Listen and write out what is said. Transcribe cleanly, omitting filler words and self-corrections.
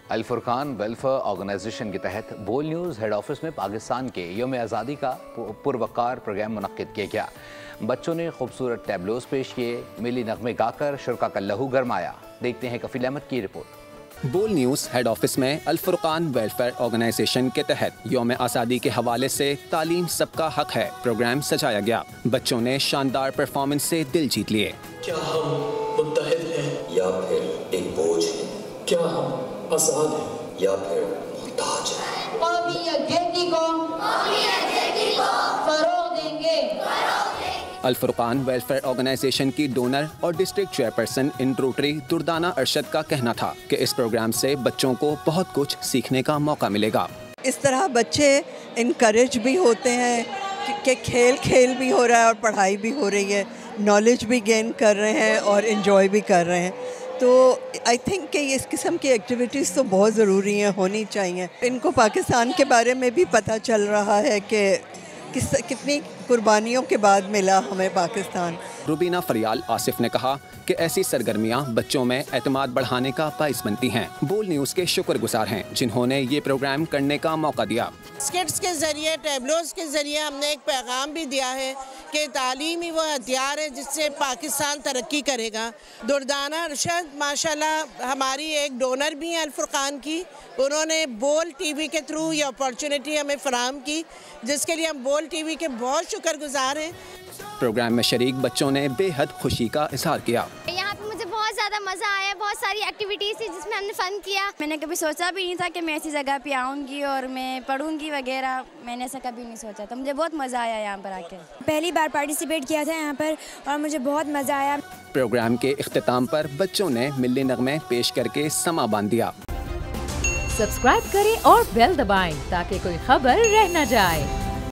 الفرقان welfare organization کے تحت بول نیوز ہیڈ آفس میں پاکستان کے یوم آزادی کا پروقار پروگرام منعقد کیا گیا۔ بچوں نے خوبصورت ٹیبلوز پیش کیے، ملی نغمے گا کر شرکا کا لہو گرمایا۔ دیکھتے ہیں کفیل احمد کی رپورٹ۔ بول نیوز ہیڈ آفس میں الفرقان ویلفیئر آرگنائزیشن کے تحت یوم آزادی کے حوالے سے تعلیم سب کا حق ہے پروگرام سجایا گیا۔ بچوں نے شاندار پرفارمنس سے دل جیت لیے۔ کیا ہم متحد ہیں یا پھر ایک بوجھ ہیں؟ کیا ہم آزاد ہیں یا پھر محتاج ہیں؟ قومی یکجہتی کو فروغ دیں گے۔ الفرقان ویلفیئر آرگنائزیشن کی ڈونر اور ڈسٹرکٹ چیئرپرسن ان روٹری دردانہ ارشد کا کہنا تھا کہ اس پروگرام سے بچوں کو بہت کچھ سیکھنے کا موقع ملے گا۔ اس طرح بچے انکریج بھی ہوتے ہیں کہ کھیل بھی ہو رہا ہے اور پڑھائی بھی ہو رہی ہے، نالج بھی گین کر رہے ہیں اور انجوائے بھی کر رہے ہیں۔ تو آئی تھنک کہ اس قسم کی ایکٹیویٹیز تو بہت ضروری ہیں، ہونی چاہیے۔ ان کو پاکستان کے بارے میں بھی پتہ چل رہا ہے کہ کتنی قربانیوں کے بعد ملا ہمیں پاکستان۔ روبینہ فریال آصف نے کہا کہ ایسی سرگرمیاں بچوں میں اعتماد بڑھانے کا باعث بنتی ہیں۔ بول نیوز کے شکر گزار ہیں جنہوں نے یہ پروگرام کرنے کا موقع دیا۔ اسکٹس کے ذریعے، ٹیبلوز کے ذریعے ہم نے ایک پیغام بھی دیا ہے کہ تعلیم ہی وہ ہتھیار ہے جس سے پاکستان ترقی کرے گا۔ دردانہ ارشد ماشاءاللہ ہماری ایک ڈونر بھی ہیں الفرقان کی، انہوں نے بول ٹی وی کے تھرو یہ اپارچونیٹی ہمیں فراہم کی، جس کے لیے ہم بول ٹی وی کے بہت شکر گزار ہیں۔ پروگرام میں شریک بچوں نے بے حد خوشی کا اظہار کیا۔ یہاں پہ مجھے بہت زیادہ مزہ آیا، بہت ساری ایکٹیویٹیز تھی جس میں ہم نے فن کیا۔ میں نے کبھی سوچا بھی نہیں تھا کہ میں ایسی جگہ پہ آؤں گی اور میں پڑھوں گی وغیرہ، میں نے ایسا کبھی نہیں سوچا تھا۔ مجھے بہت مزہ آیا یہاں پر آ کے، پہلی بار پارٹیسپیٹ کیا تھا یہاں پر اور مجھے بہت مزہ آیا۔ پروگرام کے اختتام پر بچوں نے ملی نغمے پیش کر کے سما باندھ دیا۔ سبسکرائب کریں اور بیل دبائیں تاکہ کوئی خبر رہ نہ جائے۔